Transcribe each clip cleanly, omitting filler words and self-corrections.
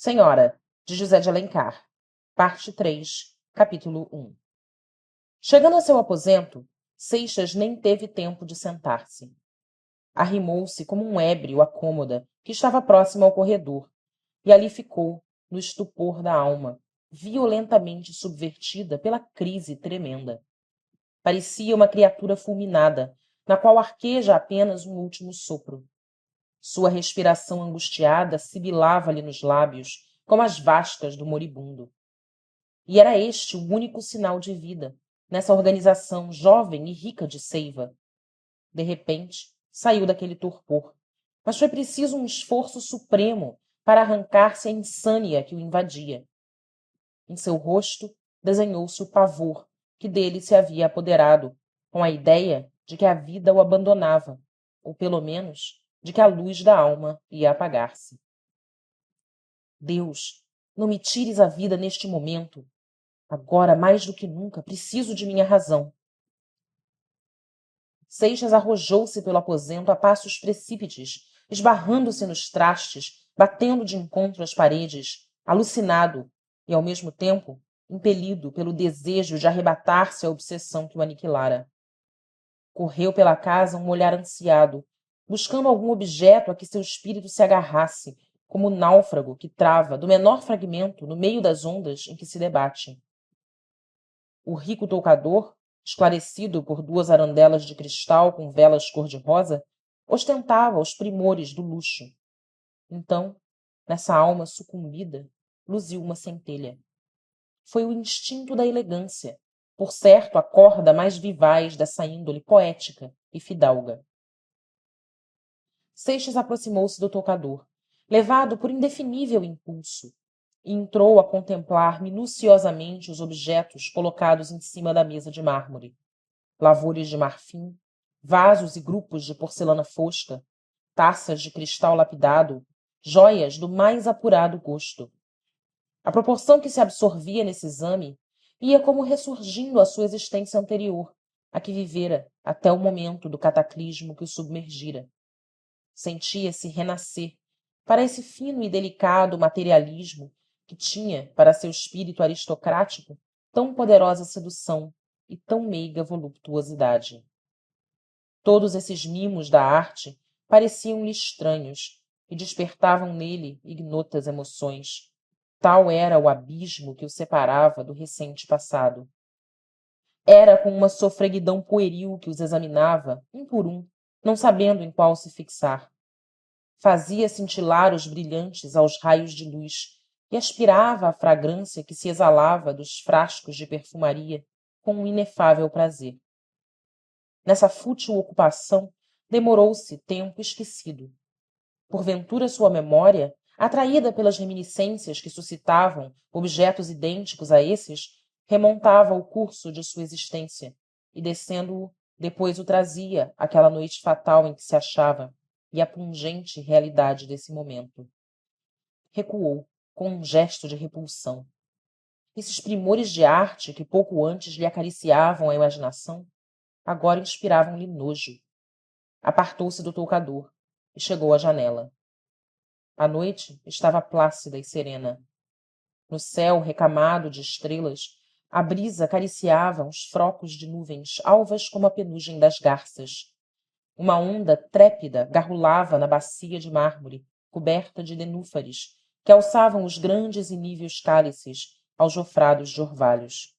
Senhora, de José de Alencar. Parte 3, capítulo 1. Chegando a seu aposento, Seixas nem teve tempo de sentar-se. Arrimou-se como um ébrio à cômoda que estava próxima ao corredor, e ali ficou, no estupor da alma, violentamente subvertida pela crise tremenda. Parecia uma criatura fulminada, na qual arqueja apenas um último sopro. Sua respiração angustiada sibilava-lhe nos lábios, como as vascas do moribundo. E era este o único sinal de vida, nessa organização jovem e rica de seiva. De repente, saiu daquele torpor, mas foi preciso um esforço supremo para arrancar-se a insânia que o invadia. Em seu rosto desenhou-se o pavor que dele se havia apoderado, com a idéia de que a vida o abandonava, ou pelo menos de que a luz da alma ia apagar-se. Deus, não me tires a vida neste momento. Agora, mais do que nunca, preciso de minha razão. Seixas arrojou-se pelo aposento a passos precípites, esbarrando-se nos trastes, batendo de encontro às paredes, alucinado e, ao mesmo tempo, impelido pelo desejo de arrebatar-se à obsessão que o aniquilara. Correu pela casa um olhar ansiado, buscando algum objeto a que seu espírito se agarrasse, como o náufrago que trava do menor fragmento no meio das ondas em que se debate. O rico toucador, esclarecido por duas arandelas de cristal com velas cor-de-rosa, ostentava os primores do luxo. Então, nessa alma sucumbida, luziu uma centelha. Foi o instinto da elegância, por certo a corda mais vivaz dessa índole poética e fidalga. Seixas aproximou-se do toucador, levado por indefinível impulso, e entrou a contemplar minuciosamente os objetos colocados em cima da mesa de mármore: lavores de marfim, vasos e grupos de porcelana fosca, taças de cristal lapidado, jóias do mais apurado gosto. A proporção que se absorvia nesse exame ia como ressurgindo a sua existência anterior, a que vivera até o momento do cataclismo que o submergira. Sentia-se renascer para esse fino e delicado materialismo que tinha para seu espírito aristocrático tão poderosa sedução e tão meiga voluptuosidade. Todos esses mimos da arte pareciam-lhe estranhos e despertavam nele ignotas emoções. Tal era o abismo que o separava do recente passado. Era com uma sofreguidão pueril que os examinava, um por um, não sabendo em qual se fixar. Fazia cintilar os brilhantes aos raios de luz e aspirava a fragrância que se exalava dos frascos de perfumaria com um inefável prazer. Nessa fútil ocupação demorou-se tempo esquecido. Porventura sua memória, atraída pelas reminiscências que suscitavam objetos idênticos a esses, remontava o curso de sua existência e, descendo-o, depois o trazia àquela noite fatal em que se achava e à pungente realidade desse momento. Recuou, com um gesto de repulsão. Esses primores de arte que pouco antes lhe acariciavam a imaginação, agora inspiravam-lhe nojo. Apartou-se do toucador e chegou à janela. A noite estava plácida e serena. No céu recamado de estrelas, a brisa acariciava uns frocos de nuvens alvas como a penugem das garças. Uma onda trépida garrulava na bacia de mármore, coberta de nenúfares, que alçavam os grandes e níveos cálices aljofrados de orvalhos.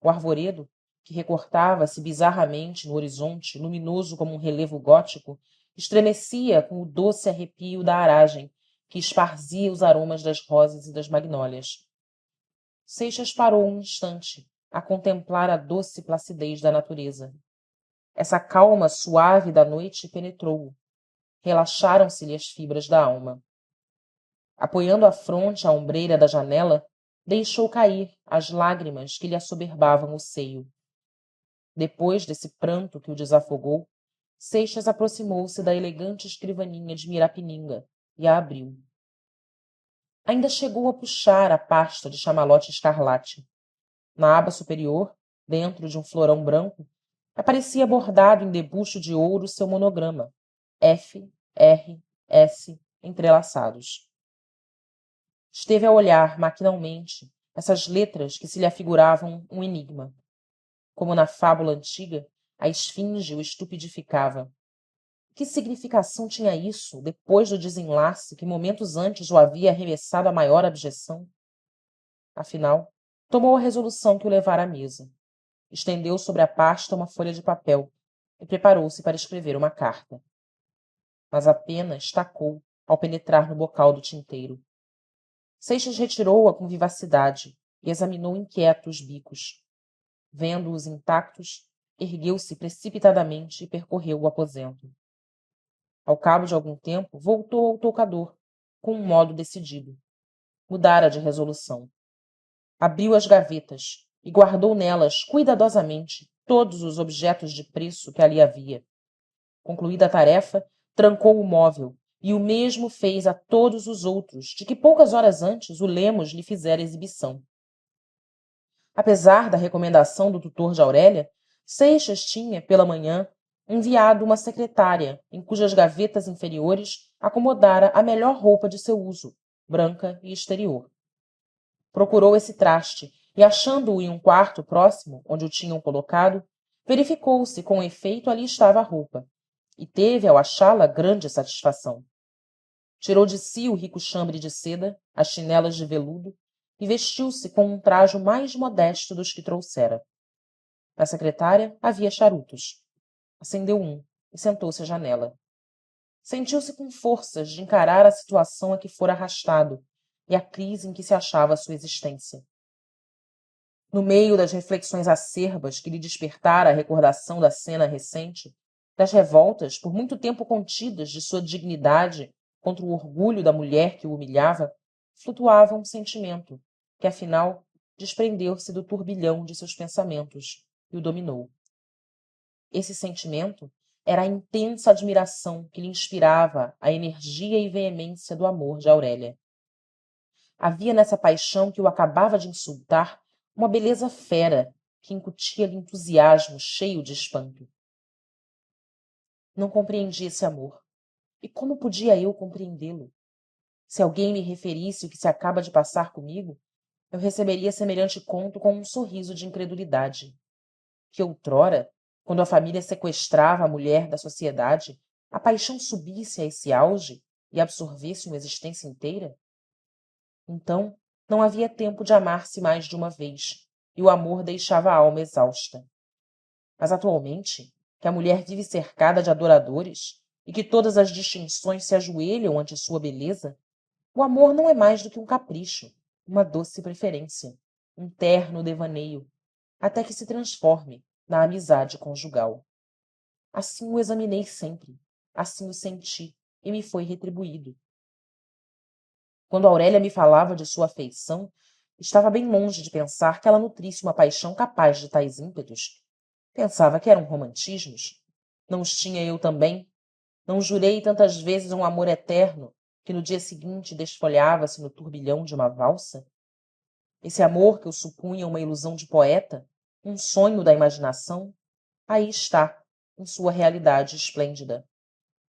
O arvoredo, que recortava-se bizarramente no horizonte, luminoso como um relevo gótico, estremecia com o doce arrepio da aragem que esparzia os aromas das rosas e das magnólias. Seixas parou um instante a contemplar a doce placidez da natureza. Essa calma suave da noite penetrou-o. Relaxaram-se-lhe as fibras da alma. Apoiando a fronte à ombreira da janela, deixou cair as lágrimas que lhe assoberbavam o seio. Depois desse pranto que o desafogou, Seixas aproximou-se da elegante escrivaninha de Mirapininga e a abriu. Ainda chegou a puxar a pasta de chamalote escarlate. Na aba superior, dentro de um florão branco, aparecia bordado em debuxo de ouro seu monograma: F. R. S. entrelaçados. Esteve a olhar maquinalmente essas letras que se lhe afiguravam um enigma. Como na fábula antiga, a esfinge o estupidificava. Que significação tinha isso, depois do desenlace que momentos antes o havia arremessado à maior abjeção? Afinal, tomou a resolução que o levara à mesa. Estendeu sobre a pasta uma folha de papel e preparou-se para escrever uma carta. Mas a pena estacou ao penetrar no bocal do tinteiro. Seixas retirou-a com vivacidade e examinou inquieto os bicos. Vendo-os intactos, ergueu-se precipitadamente e percorreu o aposento. Ao cabo de algum tempo, voltou ao toucador, com um modo decidido. Mudara de resolução. Abriu as gavetas e guardou nelas cuidadosamente todos os objetos de preço que ali havia. Concluída a tarefa, trancou o móvel e o mesmo fez a todos os outros de que poucas horas antes o Lemos lhe fizera exibição. Apesar da recomendação do tutor de Aurélia, Seixas tinha, pela manhã, enviado uma secretária em cujas gavetas inferiores acomodara a melhor roupa de seu uso, branca e exterior. Procurou esse traste e, achando-o em um quarto próximo, onde o tinham colocado, verificou se com efeito ali estava a roupa, e teve, ao achá-la, grande satisfação. Tirou de si o rico chambre de seda, as chinelas de veludo, e vestiu-se com um trajo mais modesto dos que trouxera. Na secretária havia charutos. Acendeu um e sentou-se à janela. Sentiu-se com forças de encarar a situação a que fora arrastado e a crise em que se achava a sua existência. No meio das reflexões acerbas que lhe despertara a recordação da cena recente, das revoltas por muito tempo contidas de sua dignidade contra o orgulho da mulher que o humilhava, flutuava um sentimento que, afinal, desprendeu-se do turbilhão de seus pensamentos e o dominou. Esse sentimento era a intensa admiração que lhe inspirava a energia e veemência do amor de Aurélia. Havia nessa paixão que o acabava de insultar uma beleza fera que incutia-lhe entusiasmo cheio de espanto. Não compreendi esse amor. E como podia eu compreendê-lo? Se alguém me referisse o que se acaba de passar comigo, eu receberia semelhante conto com um sorriso de incredulidade. Que outrora, quando a família sequestrava a mulher da sociedade, a paixão subisse a esse auge e absorvesse uma existência inteira? Então, não havia tempo de amar-se mais de uma vez, e o amor deixava a alma exausta. Mas atualmente, que a mulher vive cercada de adoradores e que todas as distinções se ajoelham ante sua beleza, o amor não é mais do que um capricho, uma doce preferência, um terno devaneio, até que se transforme na amizade conjugal. Assim o examinei sempre, assim o senti, e me foi retribuído. Quando Aurélia me falava de sua afeição, estava bem longe de pensar que ela nutrisse uma paixão capaz de tais ímpetos. Pensava que eram romantismos. Não os tinha eu também? Não jurei tantas vezes um amor eterno que no dia seguinte desfolhava-se no turbilhão de uma valsa? Esse amor que eu supunha uma ilusão de poeta, um sonho da imaginação, aí está, em sua realidade esplêndida.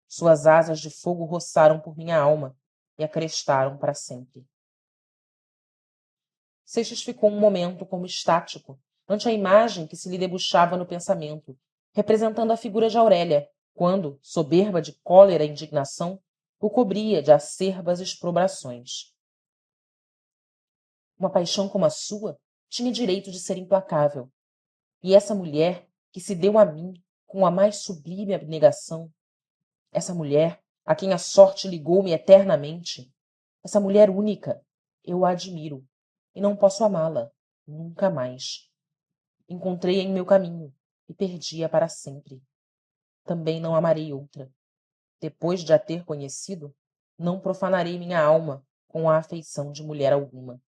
Suas asas de fogo roçaram por minha alma e a crestaram para sempre. Seixas ficou um momento como estático ante a imagem que se lhe debuxava no pensamento, representando a figura de Aurélia, quando, soberba de cólera e indignação, o cobria de acerbas exprobrações. Uma paixão como a sua tinha direito de ser implacável. E essa mulher que se deu a mim com a mais sublime abnegação, essa mulher a quem a sorte ligou-me eternamente, essa mulher única, eu a admiro e não posso amá-la, nunca mais. Encontrei-a em meu caminho e perdi-a para sempre. Também não amarei outra. Depois de a ter conhecido, não profanarei minha alma com a afeição de mulher alguma.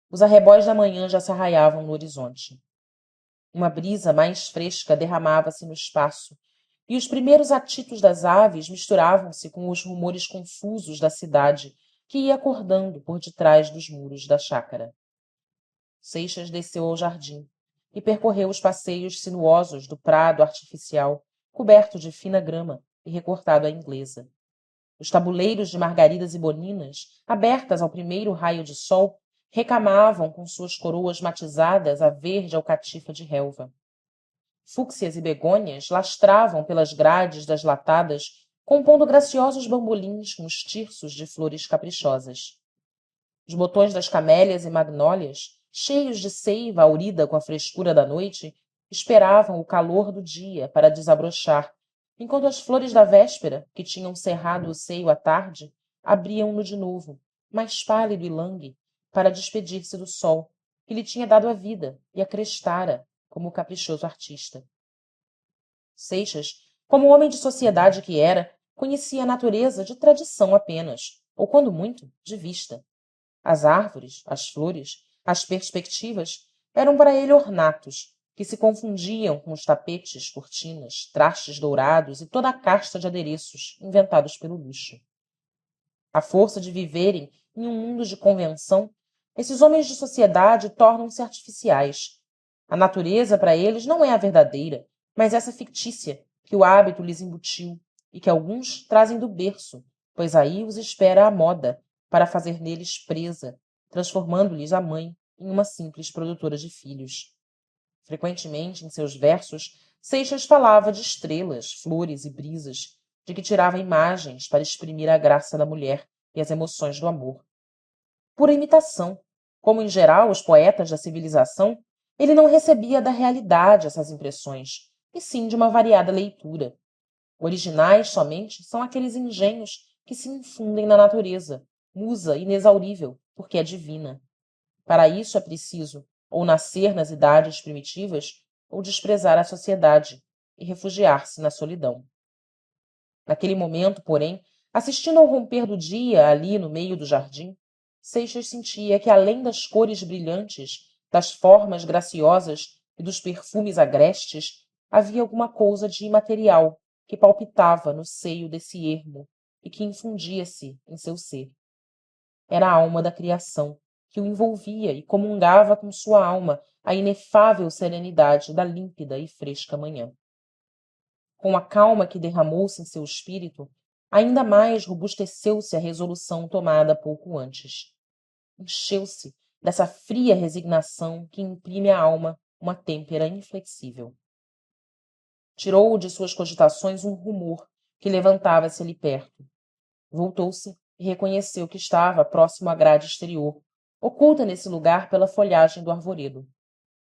Os arrebóis da manhã já se arraiavam no horizonte. Uma brisa mais fresca derramava-se no espaço, e os primeiros atitos das aves misturavam-se com os rumores confusos da cidade que ia acordando por detrás dos muros da chácara. Seixas desceu ao jardim e percorreu os passeios sinuosos do prado artificial, coberto de fina grama e recortado à inglesa. Os tabuleiros de margaridas e boninas, abertas ao primeiro raio de sol, recamavam com suas coroas matizadas a verde alcatifa de relva. Fúcsias e begônias lastravam pelas grades das latadas, compondo graciosos bambolins com os tirsos de flores caprichosas. Os botões das camélias e magnólias, cheios de seiva aurida com a frescura da noite, esperavam o calor do dia para desabrochar, enquanto as flores da véspera, que tinham cerrado o seio à tarde, abriam-no de novo, mais pálido e langue, para despedir-se do sol, que lhe tinha dado a vida e a crestara, como o caprichoso artista. Seixas, como homem de sociedade que era, conhecia a natureza de tradição apenas, ou quando muito, de vista. As árvores, as flores, as perspectivas eram para ele ornatos, que se confundiam com os tapetes, cortinas, trastes dourados e toda a casta de adereços inventados pelo luxo. À força de viverem em um mundo de convenção, esses homens de sociedade tornam-se artificiais. A natureza para eles não é a verdadeira, mas essa fictícia que o hábito lhes embutiu e que alguns trazem do berço, pois aí os espera a moda para fazer neles presa, transformando-lhes a mãe em uma simples produtora de filhos. Frequentemente, em seus versos, Seixas falava de estrelas, flores e brisas, de que tirava imagens para exprimir a graça da mulher e as emoções do amor. Pura imitação, como em geral os poetas da civilização, ele não recebia da realidade essas impressões, e sim de uma variada leitura. Originais somente são aqueles engenhos que se infundem na natureza, musa inexaurível, porque é divina. Para isso é preciso ou nascer nas idades primitivas ou desprezar a sociedade e refugiar-se na solidão. Naquele momento, porém, assistindo ao romper do dia ali no meio do jardim, Seixas sentia que, além das cores brilhantes, das formas graciosas e dos perfumes agrestes, havia alguma cousa de imaterial que palpitava no seio desse ermo e que infundia-se em seu ser. Era a alma da criação, que o envolvia e comungava com sua alma a inefável serenidade da límpida e fresca manhã. Com a calma que derramou-se em seu espírito, ainda mais robusteceu-se a resolução tomada pouco antes. Encheu-se dessa fria resignação que imprime à alma uma têmpera inflexível. Tirou de suas cogitações um rumor que levantava-se ali perto. Voltou-se e reconheceu que estava próximo à grade exterior, oculta nesse lugar pela folhagem do arvoredo.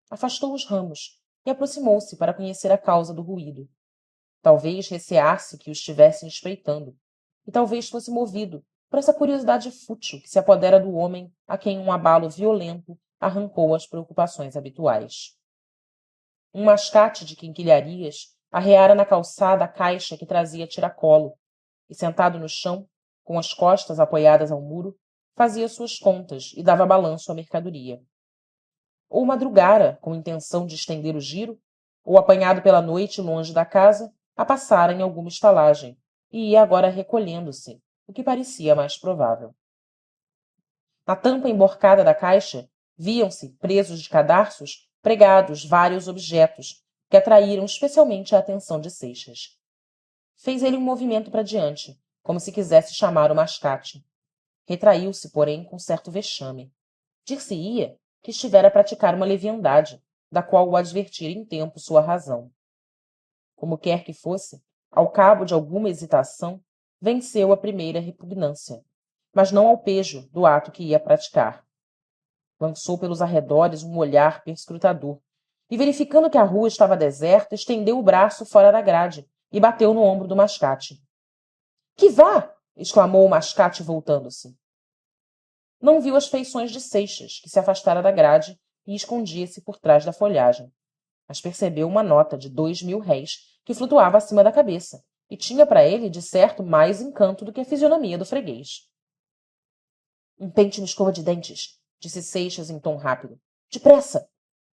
Afastou os ramos e aproximou-se para conhecer a causa do ruído. Talvez receasse que o estivessem espreitando, e talvez fosse movido por essa curiosidade fútil que se apodera do homem a quem um abalo violento arrancou as preocupações habituais. Um mascate de quinquilharias arreara na calçada a caixa que trazia tiracolo, e sentado no chão, com as costas apoiadas ao muro, fazia suas contas e dava balanço à mercadoria. Ou madrugara com intenção de estender o giro, ou apanhado pela noite longe da casa, a passara em alguma estalagem, e ia agora recolhendo-se, o que parecia mais provável. Na tampa emborcada da caixa, viam-se, presos de cadarços, pregados vários objetos que atraíram especialmente a atenção de Seixas. Fez ele um movimento para diante, como se quisesse chamar o mascate. Retraiu-se, porém, com certo vexame. Dir-se-ia que estivera a praticar uma leviandade, da qual o advertira em tempo sua razão. Como quer que fosse, ao cabo de alguma hesitação, venceu a primeira repugnância, mas não ao pejo do ato que ia praticar. Lançou pelos arredores um olhar perscrutador, e verificando que a rua estava deserta, estendeu o braço fora da grade e bateu no ombro do mascate. — Que vá! Exclamou o mascate voltando-se. Não viu as feições de Seixas, que se afastara da grade e escondia-se por trás da folhagem, mas percebeu uma nota de 2.000 réis que flutuava acima da cabeça e tinha para ele, de certo, mais encanto do que a fisionomia do freguês. — Um pente uma escova de dentes! Disse Seixas em tom rápido. — Depressa!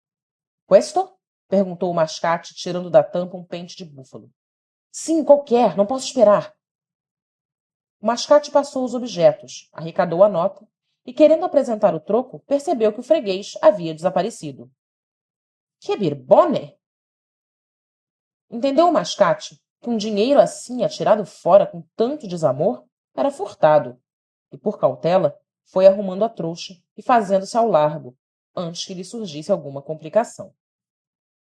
— Questo? Perguntou o mascate, tirando da tampa um pente de búfalo. — Sim, qualquer, não posso esperar. O mascate passou os objetos, arrecadou a nota e, querendo apresentar o troco, percebeu que o freguês havia desaparecido. — Que birbone! Entendeu o mascate que um dinheiro assim atirado fora com tanto desamor era furtado, e, por cautela, foi arrumando a trouxa e fazendo-se ao largo, antes que lhe surgisse alguma complicação.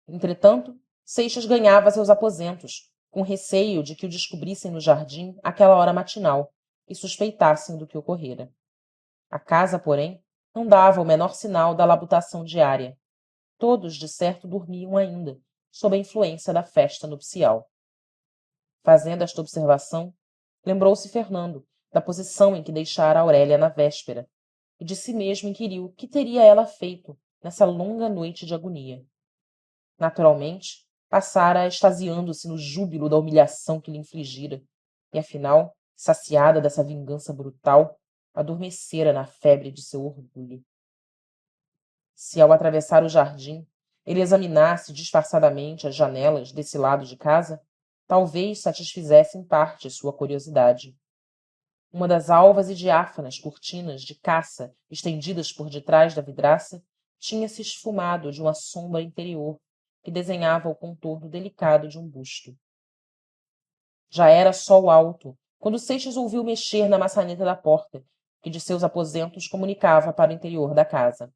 Entretanto, Seixas ganhava seus aposentos, com receio de que o descobrissem no jardim àquela hora matinal e suspeitassem do que ocorrera. A casa, porém, não dava o menor sinal da labutação diária. Todos, de certo, dormiam ainda, sob a influência da festa nupcial. Fazendo esta observação, lembrou-se Fernando da posição em que deixara Aurélia na véspera, e de si mesmo inquiriu que teria ela feito nessa longa noite de agonia. Naturalmente, passara extasiando-se no júbilo da humilhação que lhe infligira, e afinal, saciada dessa vingança brutal, adormecera na febre de seu orgulho. Se, ao atravessar o jardim, ele examinasse disfarçadamente as janelas desse lado de casa, talvez satisfizesse em parte sua curiosidade. Uma das alvas e diáfanas cortinas de caça estendidas por detrás da vidraça tinha-se esfumado de uma sombra interior que desenhava o contorno delicado de um busto. Já era sol alto quando Seixas ouviu mexer na maçaneta da porta, que de seus aposentos comunicava para o interior da casa.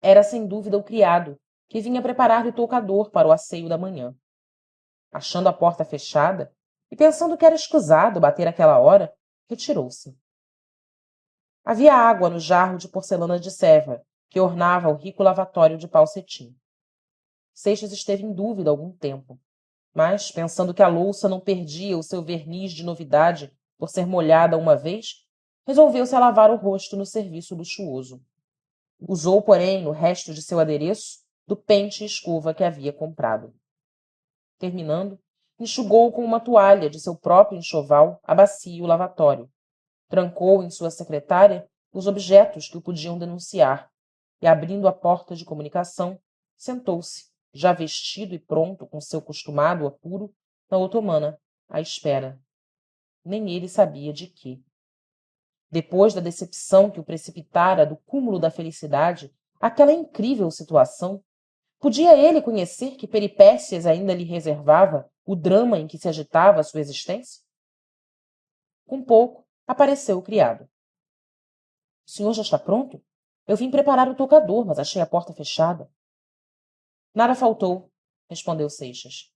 Era sem dúvida o criado, que vinha preparar-lhe o toucador para o asseio da manhã. Achando a porta fechada, e pensando que era escusado bater aquela hora, retirou-se. Havia água no jarro de porcelana de Sèvres, que ornava o rico lavatório de pau cetim. Seixas esteve em dúvida algum tempo, mas, pensando que a louça não perdia o seu verniz de novidade por ser molhada uma vez, resolveu-se a lavar o rosto no serviço luxuoso. Usou, porém, no resto de seu adereço, do pente e escova que havia comprado. Terminando, enxugou com uma toalha de seu próprio enxoval a bacia e o lavatório, trancou em sua secretária os objetos que o podiam denunciar e, abrindo a porta de comunicação, sentou-se, já vestido e pronto com seu costumado apuro, na otomana, à espera. Nem ele sabia de quê. Depois da decepção que o precipitara do cúmulo da felicidade, aquela incrível situação, podia ele conhecer que peripécias ainda lhe reservava o drama em que se agitava a sua existência? Com pouco, apareceu o criado. O senhor já está pronto? Eu vim preparar o toucador, mas achei a porta fechada. Nada faltou, respondeu Seixas.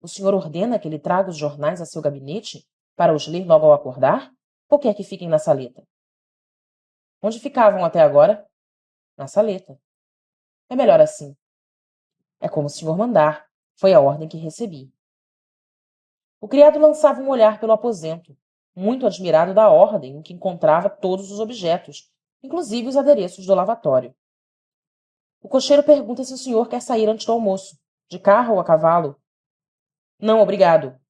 O senhor ordena que ele traga os jornais a seu gabinete para os ler logo ao acordar? Ou quer que fiquem na saleta? Onde ficavam até agora? Na saleta. É melhor assim. É como o senhor mandar. Foi a ordem que recebi. O criado lançava um olhar pelo aposento, muito admirado da ordem em que encontrava todos os objetos, inclusive os adereços do lavatório. O cocheiro pergunta se o senhor quer sair antes do almoço, de carro ou a cavalo. Não, obrigado.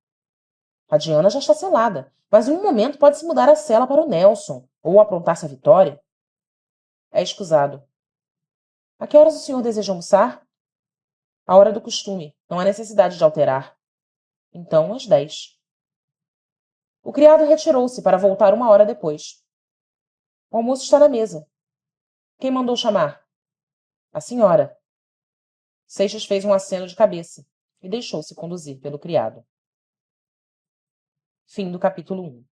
A Diana já está selada, mas em um momento pode-se mudar a sela para o Nelson, ou aprontar-se a Vitória. É escusado. A que horas o senhor deseja almoçar? A hora do costume. Não há necessidade de alterar. Então, às 10. O criado retirou-se para voltar uma hora depois. O almoço está na mesa. Quem mandou chamar? A senhora. Seixas fez um aceno de cabeça e deixou-se conduzir pelo criado. Fim do capítulo 1.